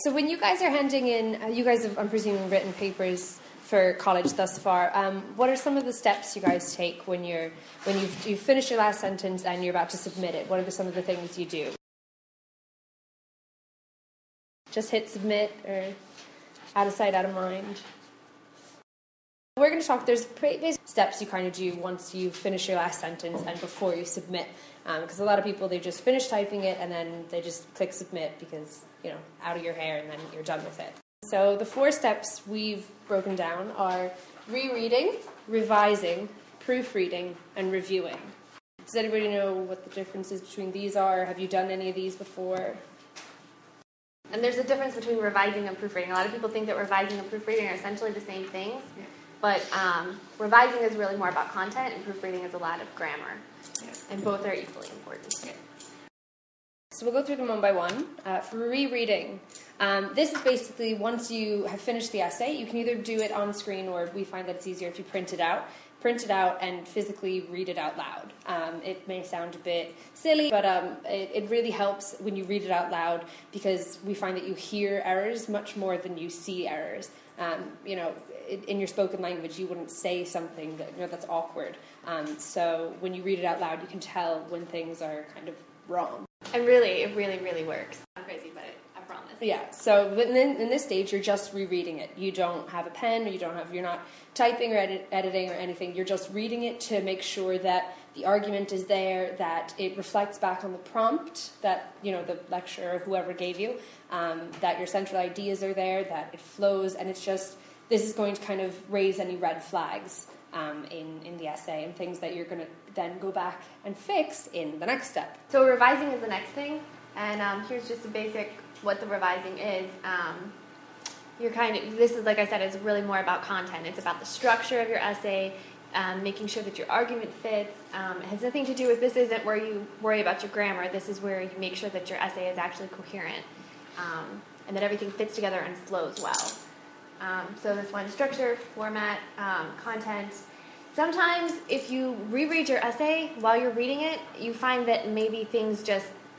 So when you guys are handing in, you guys have, I'm presuming, written papers for college thus far. What are some of the steps you guys take when you've finished your last sentence and you're about to submit it? What are some of the things you do? Just hit submit, or out of sight, out of mind? We're going to talk, there's basic steps you kind of do once you finish your last sentence and before you submit. Because a lot of people, they just finish typing it and then they just click submit because, out of your hair, and then you're done with it. So the 4 steps we've broken down are rereading, revising, proofreading, and reviewing. Does anybody know what the differences between these are? Have you done any of these before? And there's a difference between revising and proofreading. A lot of people think that revising and proofreading are essentially the same things. Yeah. But revising is really more about content, and proofreading is a lot of grammar. Yeah. And both are equally important. Yeah. So we'll go through them one by one. For rereading, this is basically once you have finished the essay, you can either do it on screen, or we find that it's easier if you print it out and physically read it out loud. It may sound a bit silly, but it really helps when you read it out loud, because we find that you hear errors much more than you see errors. In your spoken language, you wouldn't say something that's awkward. So when you read it out loud, you can tell when things are kind of wrong. And really, it really, really works. I'm crazy, but I promise. Yeah, so in this stage, you're just rereading it. You don't have a pen, you're not typing or editing or anything. You're just reading it to make sure that the argument is there, that it reflects back on the prompt that, the lecturer or whoever gave you, that your central ideas are there, that it flows, and it's just, this is going to kind of raise any red flags in the essay, and things that you're going to then go back and fix in the next step. So revising is the next thing, and here's just a basic what the revising is. This is, like I said, is really more about content. It's about the structure of your essay, making sure that your argument fits. It has nothing to do with, this isn't where you worry about your grammar. This is where you make sure that your essay is actually coherent, and that everything fits together and flows well. So this one, structure, format, content. Sometimes if you reread your essay while you're reading it, you find that maybe things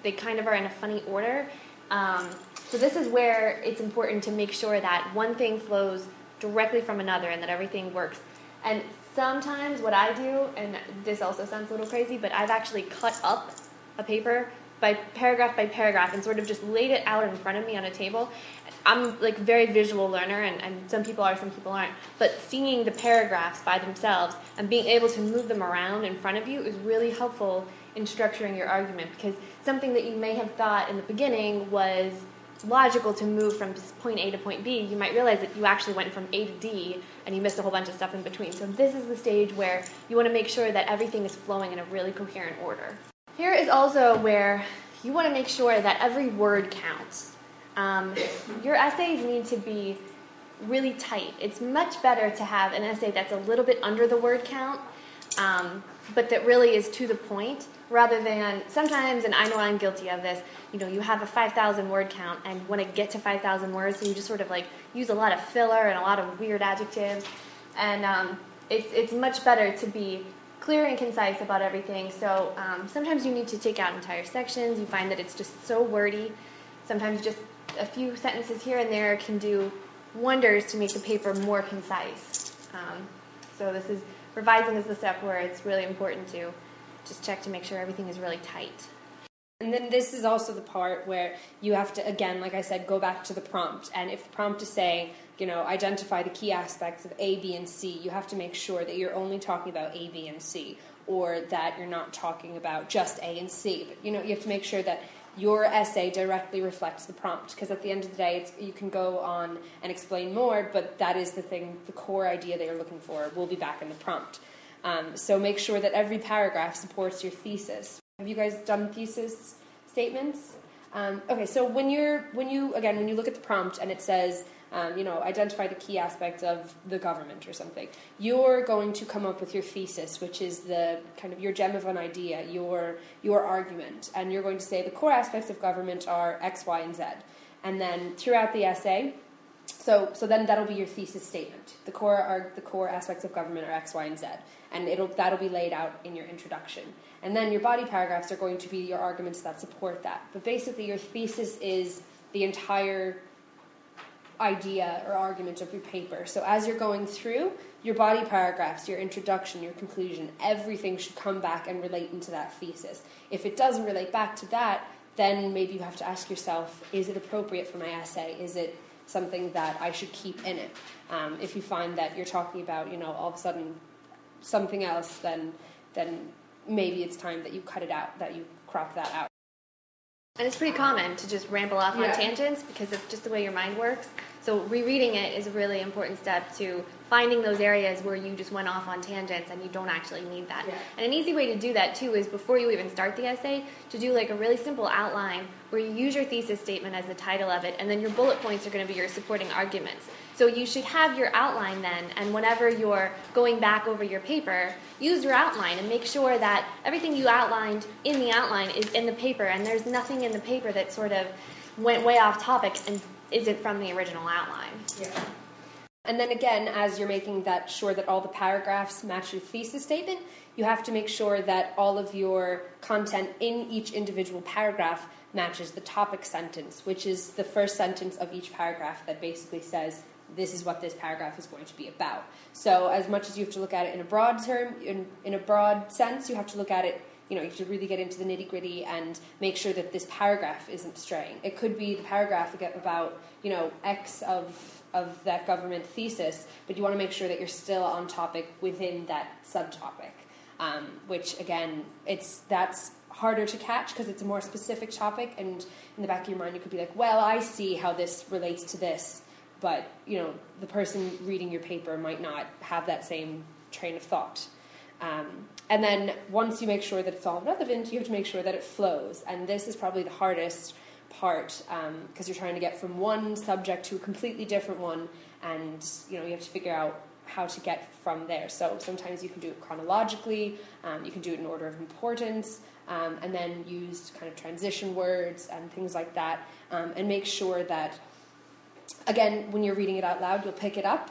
they kind of are in a funny order. So this is where it's important to make sure that one thing flows directly from another and that everything works. And sometimes what I do, and this also sounds a little crazy, but I've actually cut up a paper by paragraph and sort of just laid it out in front of me on a table. I'm like a very visual learner, and some people are, some people aren't. But seeing the paragraphs by themselves and being able to move them around in front of you is really helpful in structuring your argument, because something that you may have thought in the beginning was logical to move from point A to point B, you might realize that you actually went from A to D and you missed a whole bunch of stuff in between. So this is the stage where you want to make sure that everything is flowing in a really coherent order. Here is also where you want to make sure that every word counts. Your essays need to be really tight. It's much better to have an essay that's a little bit under the word count, but that really is to the point, rather than sometimes, and I know I'm guilty of this, you have a 5,000 word count and want to get to 5,000 words, so you just sort of like use a lot of filler and a lot of weird adjectives, and it's much better to be clear and concise about everything. So sometimes you need to take out entire sections. You find that it's just so wordy. Sometimes just a few sentences here and there can do wonders to make the paper more concise. So revising is the step where it's really important to just check to make sure everything is really tight. And then this is also the part where you have to, again, like I said, go back to the prompt. And if the prompt is saying, identify the key aspects of A, B, and C, you have to make sure that you're only talking about A, B, and C, or that you're not talking about just A and C. But, you have to make sure that your essay directly reflects the prompt, because at the end of the day, you can go on and explain more, but that is the thing, the core idea that you're looking for will be back in the prompt. So make sure that every paragraph supports your thesis. Have you guys done thesis statements? Okay, so when you look at the prompt and it says, identify the key aspects of the government or something, you're going to come up with your thesis, which is the kind of your gem of an idea, your argument, and you're going to say the core aspects of government are X, Y, and Z. And then throughout the essay, so then that'll be your thesis statement. The core aspects of government are X, Y, and Z, and that'll be laid out in your introduction. And then your body paragraphs are going to be your arguments that support that. But basically, your thesis is the entire idea or argument of your paper. So as you're going through, your body paragraphs, your introduction, your conclusion, everything should come back and relate into that thesis. If it doesn't relate back to that, then maybe you have to ask yourself, is it appropriate for my essay? Is it something that I should keep in it? If you find that you're talking about, all of a sudden something else, then maybe it's time that you cut it out, that you crop that out. And it's pretty common to just ramble off on tangents because of just the way your mind works. So rereading it is a really important step to finding those areas where you just went off on tangents and you don't actually need that. Yeah. And an easy way to do that, too, is before you even start the essay, to do like a really simple outline where you use your thesis statement as the title of it, and then your bullet points are going to be your supporting arguments. So you should have your outline then, and whenever you're going back over your paper, use your outline and make sure that everything you outlined in the outline is in the paper, and there's nothing in the paper that sort of went way off topic and isn't from the original outline. Yeah. And then again, as you're making sure that all the paragraphs match your thesis statement, you have to make sure that all of your content in each individual paragraph matches the topic sentence, which is the first sentence of each paragraph that basically says, this is what this paragraph is going to be about. So as much as you have to look at it in a broad term, in a broad sense, you have to look at it, you have to really get into the nitty-gritty and make sure that this paragraph isn't straying. It could be the paragraph about, X of that government thesis, but you want to make sure that you're still on topic within that subtopic, which, again, that's harder to catch because it's a more specific topic, and in the back of your mind you could be like, well, I see how this relates to this, but, the person reading your paper might not have that same train of thought. And then once you make sure that it's all relevant, you have to make sure that it flows, and this is probably the hardest part because you're trying to get from one subject to a completely different one, and you have to figure out how to get from there. So sometimes you can do it chronologically, you can do it in order of importance, and then use kind of transition words and things like that, and make sure that, again, when you're reading it out loud, you'll pick it up.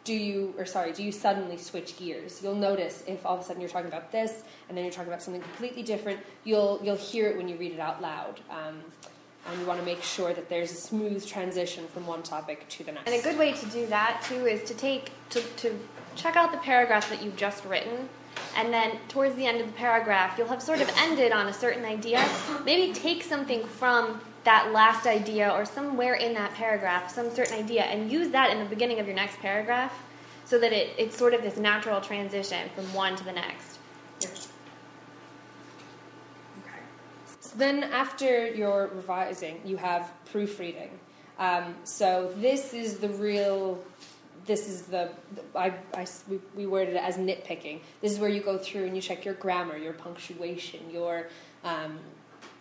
Do you suddenly switch gears? You'll notice if all of a sudden you're talking about this and then you're talking about something completely different, you'll hear it when you read it out loud. And you want to make sure that there's a smooth transition from one topic to the next. And a good way to do that, too, is to check out the paragraph that you've just written, and then towards the end of the paragraph, you'll have sort of ended on a certain idea. Maybe take something from that last idea or somewhere in that paragraph, some certain idea, and use that in the beginning of your next paragraph so that it's sort of this natural transition from one to the next. Yes. Okay. So then after your revising, you have proofreading. So this is we worded it as nitpicking. This is where you go through and you check your grammar, your punctuation, your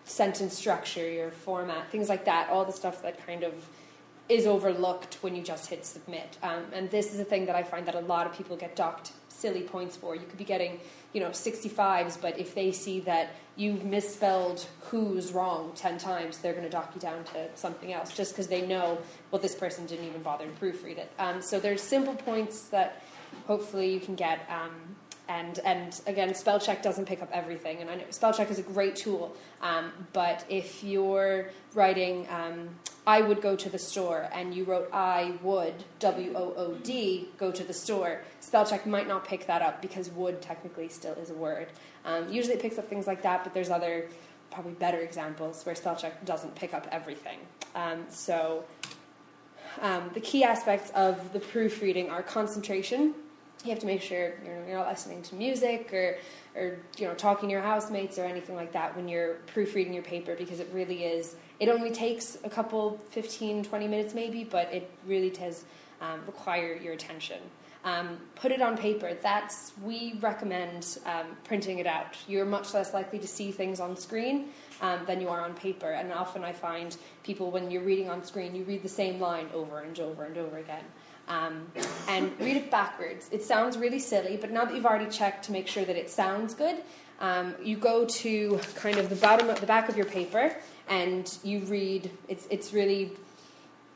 sentence structure, your format, things like that, all the stuff that kind of is overlooked when you just hit submit. And this is a thing that I find that a lot of people get docked silly points for. You could be getting, 65s, but if they see that you've misspelled who's wrong 10 times, they're going to dock you down to something else just because they know, well, this person didn't even bother to proofread it. So there's simple points that hopefully you can get. And again, spell check doesn't pick up everything, and I know spell check is a great tool, but if you're writing I would go to the store and you wrote I would, W-O-O-D, go to the store, spell check might not pick that up because would technically still is a word. Usually it picks up things like that, but there's other probably better examples where spell check doesn't pick up everything. So the key aspects of the proofreading are concentration. You have to make sure you're not listening to music or talking to your housemates or anything like that when you're proofreading your paper, because it really is. It only takes a couple, 15, 20 minutes maybe, but it really does require your attention. Put it on paper. We recommend printing it out. You're much less likely to see things on screen than you are on paper. And often I find people, when you're reading on screen, you read the same line over and over and over again. And read it backwards. It sounds really silly, but now that you've already checked to make sure that it sounds good, you go to kind of the back of your paper and you read. It's really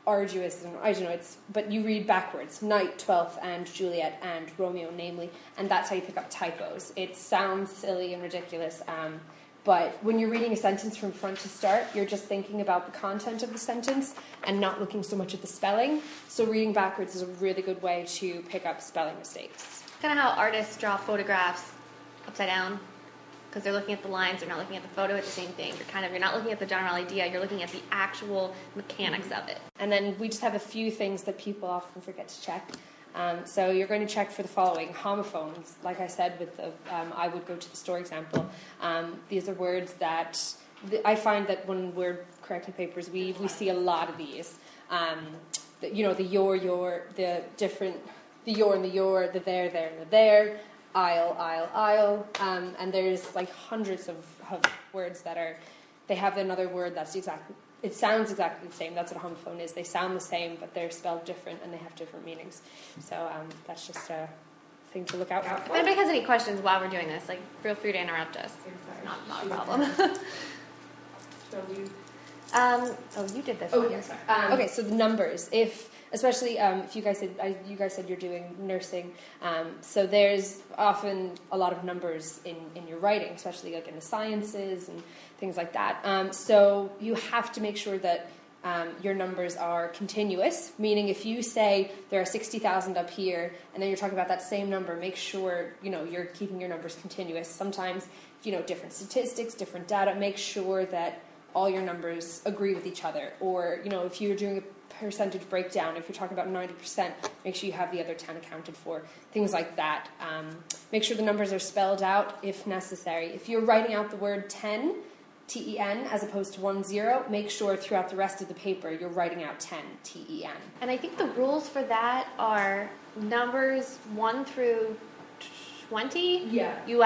arduous, and I don't know. But you read backwards: Knight, 12th, and Juliet, and Romeo, namely, and that's how you pick up typos. It sounds silly and ridiculous, But when you're reading a sentence from front to start, you're just thinking about the content of the sentence and not looking so much at the spelling. So reading backwards is a really good way to pick up spelling mistakes. Kind of how artists draw photographs upside down, because they're looking at the lines, they're not looking at the photo. It's the same thing. You're not looking at the general idea, you're looking at the actual mechanics of it. And then we just have a few things that people often forget to check. So you're going to check for the following: homophones. Like I said with the I would go to the store example. These are words that I find that when we're correcting papers, we see a lot of these. The your, the different, the your and the your, the there, and the there, aisle. And there's like hundreds of words that they have another word that's it sounds exactly the same. That's what a homophone is. They sound the same, but they're spelled different and they have different meanings. So that's just a thing to look out for. If anybody has any questions while we're doing this, feel free to interrupt us. Not a problem. You did this. Oh, yeah, sorry. Okay, so the numbers. Especially if you guys said you're doing nursing, so there's often a lot of numbers in your writing, especially like in the sciences and things like that. So you have to make sure that your numbers are continuous, meaning if you say there are 60,000 up here, and then you're talking about that same number, make sure you're keeping your numbers continuous. Sometimes different statistics, different data. Make sure that all your numbers agree with each other, or if you're doing a percentage breakdown, if you're talking about 90%, make sure you have the other 10 accounted for, things like that. Make sure the numbers are spelled out if necessary. If you're writing out the word 10, T-E-N, as opposed to 1-0, make sure throughout the rest of the paper you're writing out 10, T-E-N. And I think the rules for that are numbers 1 through 20. Yeah. You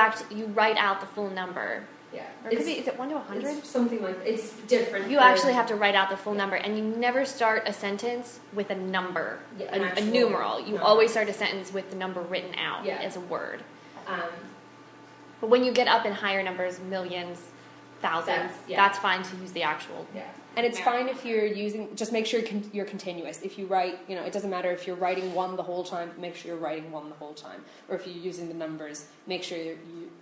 write out the full number. Yeah. Or is it 1 to 100? It's something like that. It's different. You actually have to write out the full number, and you never start a sentence with a number, a numeral. You always start a sentence with the number written out as a word. But when you get up in higher numbers, millions, thousands, that's fine to use the actual. Yeah. And it's fine if you're just make sure you're continuous. If you write, it doesn't matter if you're writing 1 the whole time, make sure you're writing 1 the whole time. Or if you're using the numbers, make sure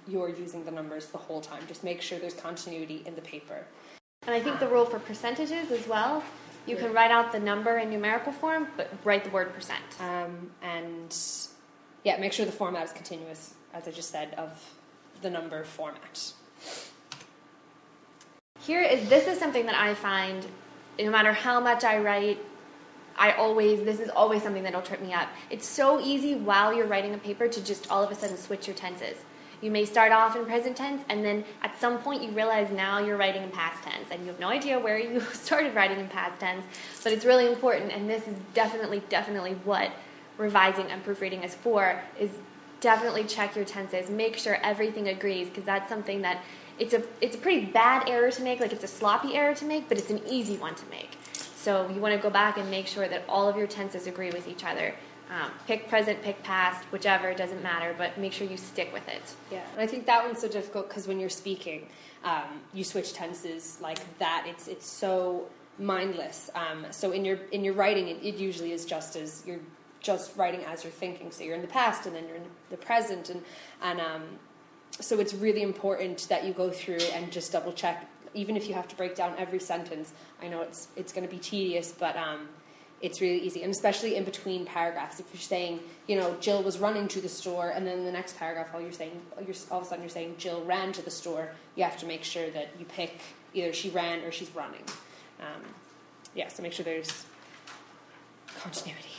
you're using the numbers the whole time. Just make sure there's continuity in the paper. And I think the rule for percentages as well, you can write out the number in numerical form, but write the word percent. Make sure the format is continuous, as I just said, of the number format. This is something that I find, no matter how much I write, this is always something that'll trip me up. It's so easy while you're writing a paper to just all of a sudden switch your tenses. You may start off in present tense, and then at some point you realize now you're writing in past tense, and you have no idea where you started writing in past tense, but it's really important, and this is definitely what revising and proofreading is for, is definitely check your tenses, make sure everything agrees, because that's something that it's a pretty bad error to make, it's a sloppy error to make, but it's an easy one to make. So you want to go back and make sure that all of your tenses agree with each other. Pick present, pick past, whichever, it doesn't matter, but make sure you stick with it. Yeah, and I think that one's so difficult because when you're speaking, you switch tenses like that. It's so mindless. So in your writing, it usually is just as you're just writing as you're thinking. So you're in the past, and then you're in the present, and so it's really important that you go through and just double check, even if you have to break down every sentence. I know it's going to be tedious, but it's really easy, and especially in between paragraphs. If you're saying, Jill was running to the store, and then in the next paragraph, all of a sudden you're saying Jill ran to the store, you have to make sure that you pick either she ran or she's running. So make sure there's continuity.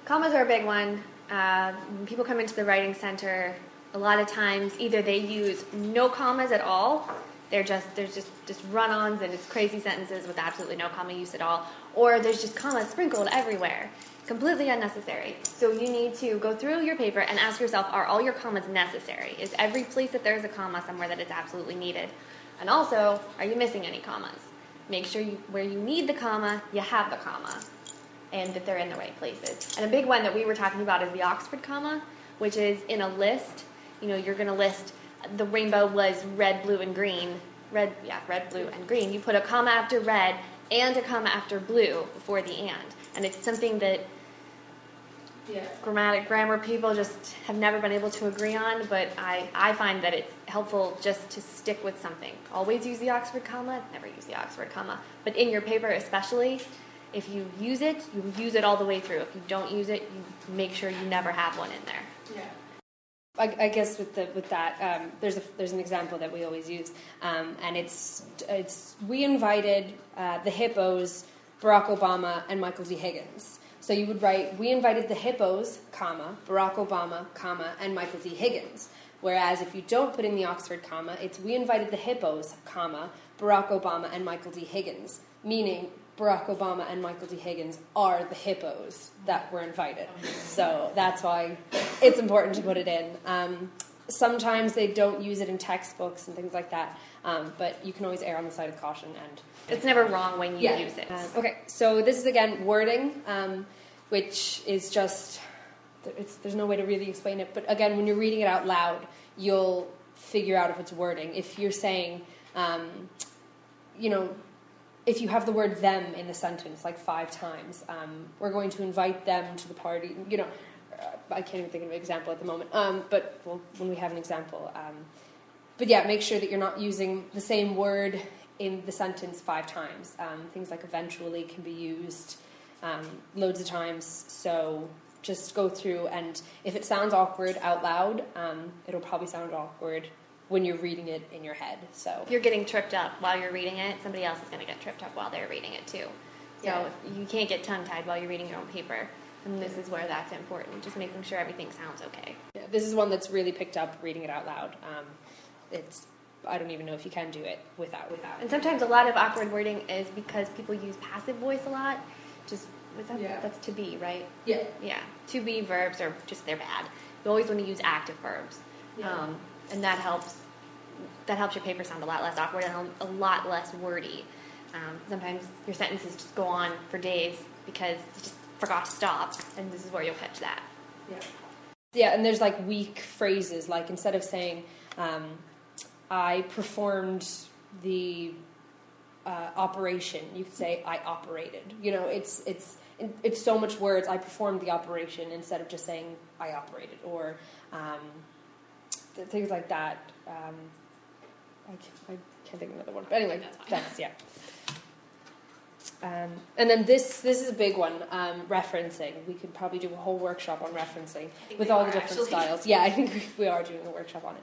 Commas are a big one. When people come into the writing center, a lot of times either they use no commas at all, there's just run-ons and it's crazy sentences with absolutely no comma use at all, or there's just commas sprinkled everywhere, completely unnecessary. So you need to go through your paper and ask yourself, are all your commas necessary? Is every place that there's a comma somewhere that it's absolutely needed? And also, are you missing any commas? Make sure where you need the comma, you have the comma, and that they're in the right places. And a big one that we were talking about is the Oxford comma, which is in a list. You're going to list the rainbow was red, blue, and green. Red, blue, and green. You put a comma after red and a comma after blue before the and. And it's something that grammar people just have never been able to agree on, but I find that it's helpful just to stick with something. Always use the Oxford comma, never use the Oxford comma. But in your paper especially, if you use it, you use it all the way through. If you don't use it, you make sure you never have one in there. Yeah. I guess with that, there's an example that we always use, and it's we invited the hippos, Barack Obama, and Michael D. Higgins. So you would write, we invited the hippos, comma, Barack Obama, comma, and Michael D. Higgins. Whereas if you don't put in the Oxford comma, it's we invited the hippos, comma, Barack Obama, and Michael D. Higgins, meaning Barack Obama and Michael D. Higgins are the hippos that were invited. So that's why it's important to put it in. Sometimes they don't use it in textbooks and things like that, but you can always err on the side of caution. And it's never wrong when you use it. Okay, so this is, again, wording, which is just, there's no way to really explain it. But again, when you're reading it out loud, you'll figure out if it's wording. If you're saying, if you have the word them in the sentence like 5 times, we're going to invite them to the party. I can't even think of an example at the moment, but when we have an example. But yeah, make sure that you're not using the same word in the sentence 5 times. Things like eventually can be used loads of times. So just go through, and if it sounds awkward out loud, it'll probably sound awkward when you're reading it in your head. So if you're getting tripped up while you're reading it, somebody else is going to get tripped up while they're reading it too. So you can't get tongue-tied while you're reading your own paper. And this is where that's important, just making sure everything sounds okay. Yeah, this is one that's really picked up reading it out loud. I don't even know if you can do it without. And sometimes a lot of awkward wording is because people use passive voice a lot. That's to be, right? Yeah. Yeah. To be verbs are just, they're bad. You always want to use active verbs. Yeah. And that helps your paper sound a lot less awkward and a lot less wordy. Sometimes your sentences just go on for days because you just forgot to stop, and this is where you'll catch that. Yeah, and there's like weak phrases, like instead of saying, I performed the operation, you could say, I operated. It's so much words, I performed the operation, instead of just saying, I operated, or things like that. I can't think of another one. But anyway, that's yeah. And then this is a big one, referencing. We could probably do a whole workshop on referencing with all the different styles. Yeah, I think we are doing a workshop on it.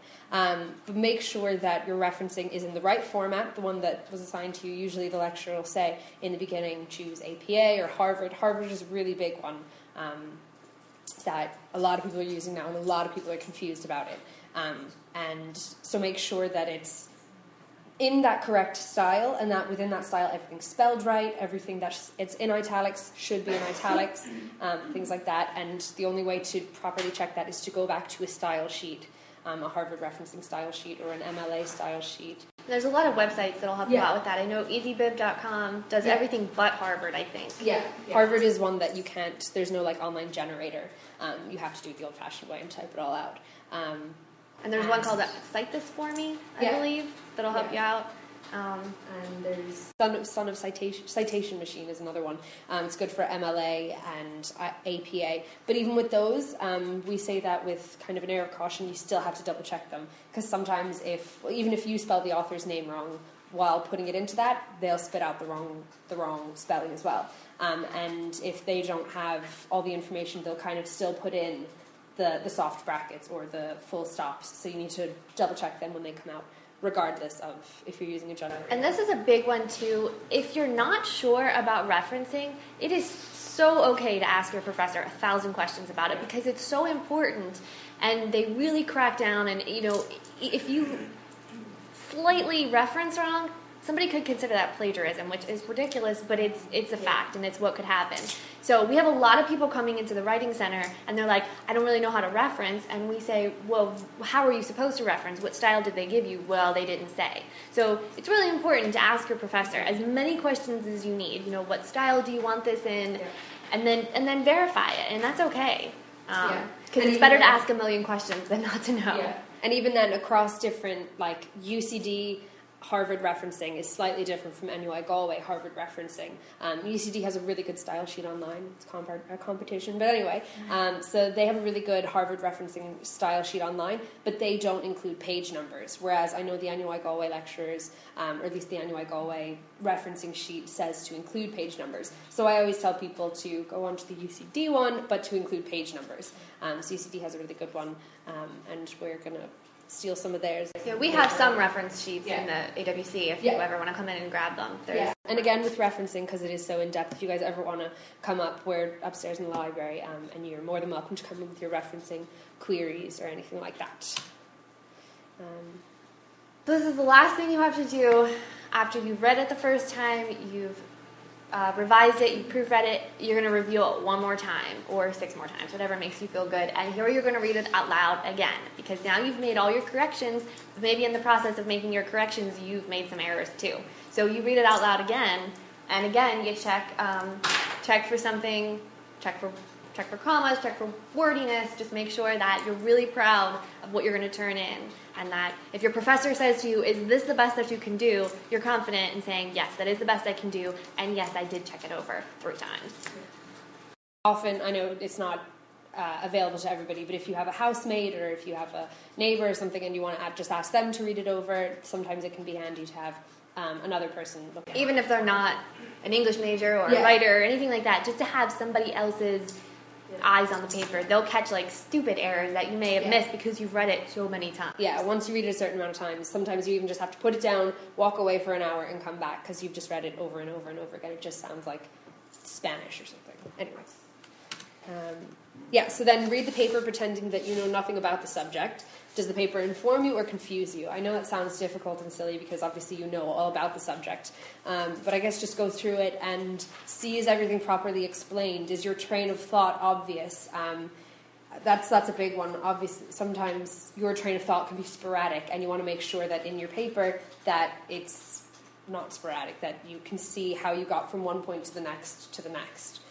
But make sure that your referencing is in the right format, the one that was assigned to you. Usually the lecturer will say in the beginning, choose APA or Harvard. Harvard is a really big one that a lot of people are using now, and a lot of people are confused about it. And so make sure that it's in that correct style, and that within that style everything's spelled right, everything that's it's in italics should be in italics, things like that. And the only way to properly check that is to go back to a style sheet, a Harvard referencing style sheet or an MLA style sheet. There's a lot of websites that'll help you out with that. I know EasyBib.com does everything but Harvard, I think. Yeah. Harvard is one that you can't, there's no like online generator. You have to do it the old-fashioned way and type it all out. And there's one called Cite This For Me, I believe, that'll help you out. And there's Son of Citation Machine is another one. It's good for MLA and APA. But even with those, we say that with kind of an air of caution, you still have to double check them. Because sometimes even if you spell the author's name wrong while putting it into that, they'll spit out the wrong spelling as well. And if they don't have all the information, they'll kind of still put in the soft brackets or the full stops. So you need to double check them when they come out, regardless of if you're using a generator. And this is a big one too. If you're not sure about referencing, it is so okay to ask your professor 1,000 questions about it, because it's so important, and they really crack down. And if you slightly reference wrong, somebody could consider that plagiarism, which is ridiculous, but it's a fact, and it's what could happen. So we have a lot of people coming into the Writing Center, and they're like, I don't really know how to reference. And we say, well, how are you supposed to reference? What style did they give you? Well, they didn't say. So it's really important to ask your professor as many questions as you need. What style do you want this in? Yeah. And then verify it, and that's okay. Because it's better to ask a million questions than not to know. Yeah. And even then, across different, like UCD, Harvard referencing is slightly different from NUI Galway Harvard referencing. UCD has a really good style sheet online. It's a competition. But anyway, so they have a really good Harvard referencing style sheet online, but they don't include page numbers. Whereas I know the NUI Galway lectures, or at least the NUI Galway referencing sheet says to include page numbers. So I always tell people to go onto the UCD one, but to include page numbers. So UCD has a really good one, and we're going to steal some of theirs. Yeah, we have some reference sheets in the AWC if you ever want to come in and grab them. And again, with referencing, because it is so in-depth, if you guys ever want to come up, we're upstairs in the library, and you're more than welcome to come in with your referencing queries or anything like that. This is the last thing you have to do after you've read it the first time, you've revised it, you proofread it, you're going to review it one more time or 6 more times, whatever makes you feel good. And here you're going to read it out loud again, because now you've made all your corrections. Maybe in the process of making your corrections, you've made some errors too. So you read it out loud again, and again you check for something, check for commas, check for wordiness. Just make sure that you're really proud of what you're going to turn in, and that if your professor says to you, is this the best that you can do, you're confident in saying, yes, that is the best I can do, and yes, I did check it over 3 times. Often, I know it's not available to everybody, but if you have a housemate or if you have a neighbor or something and you want to just ask them to read it over, sometimes it can be handy to have another person look at it. Even if they're not an English major or a writer or anything like that, just to have somebody else's eyes on the paper. They'll catch like stupid errors that you may have missed because you've read it so many times. Yeah, once you read it a certain amount of times, sometimes you even just have to put it down, walk away for an hour, and come back because you've just read it over and over and over again. It just sounds like Spanish or something. Anyway. So then read the paper pretending that you know nothing about the subject. Does the paper inform you or confuse you? I know that sounds difficult and silly because obviously you know all about the subject. But I guess just go through it and see, is everything properly explained? Is your train of thought obvious? That's a big one. Obviously, sometimes your train of thought can be sporadic, and you want to make sure that in your paper that it's not sporadic, that you can see how you got from one point to the next to the next.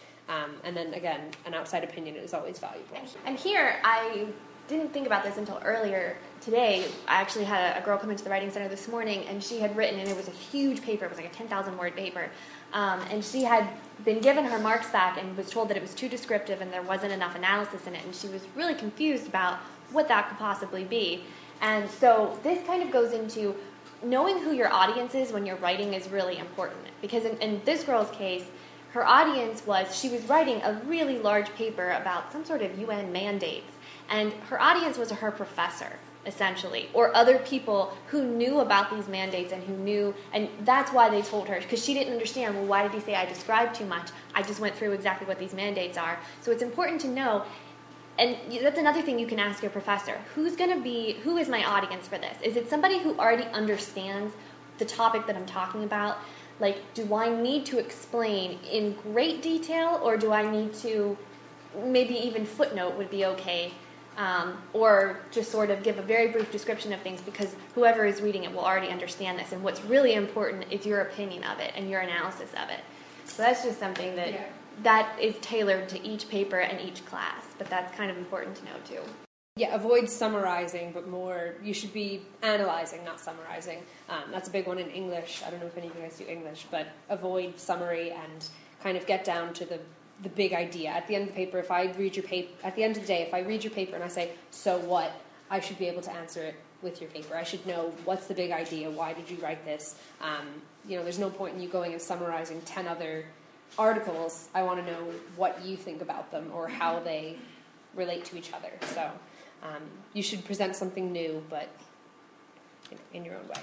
And then, again, an outside opinion is always valuable. And here, I didn't think about this until earlier today. I actually had a girl come into the Writing Center this morning, and she had written, and it was a huge paper. It was like a 10,000-word paper. And she had been given her marks back and was told that it was too descriptive and there wasn't enough analysis in it. And she was really confused about what that could possibly be. And so this kind of goes into knowing who your audience is when you're writing is really important. Because in this girl's case, her audience she was writing a really large paper about some sort of UN mandates. And her audience was her professor, essentially, or other people who knew about these mandates and who knew, and that's why they told her, because she didn't understand, well, why did he say I described too much? I just went through exactly what these mandates are. So it's important to know, and that's another thing you can ask your professor, who is my audience for this? Is it somebody who already understands the topic that I'm talking about? Like, do I need to explain in great detail, or do I need to, maybe even footnote would be okay, or just sort of give a very brief description of things, because whoever is reading it will already understand this, and what's really important is your opinion of it and your analysis of it. So that's just something that is tailored to each paper and each class, but that's kind of important to know too. Yeah, avoid summarizing, but more, you should be analyzing, not summarizing. That's a big one in English. I don't know if any of you guys do English, but avoid summary and kind of get down to the big idea. At the end of the paper, at the end of the day, if I read your paper and I say, so what, I should be able to answer it with your paper. I should know, what's the big idea? Why did you write this? There's no point in you going and summarizing 10 other articles. I want to know what you think about them or how they relate to each other. So you should present something new, but in your own way.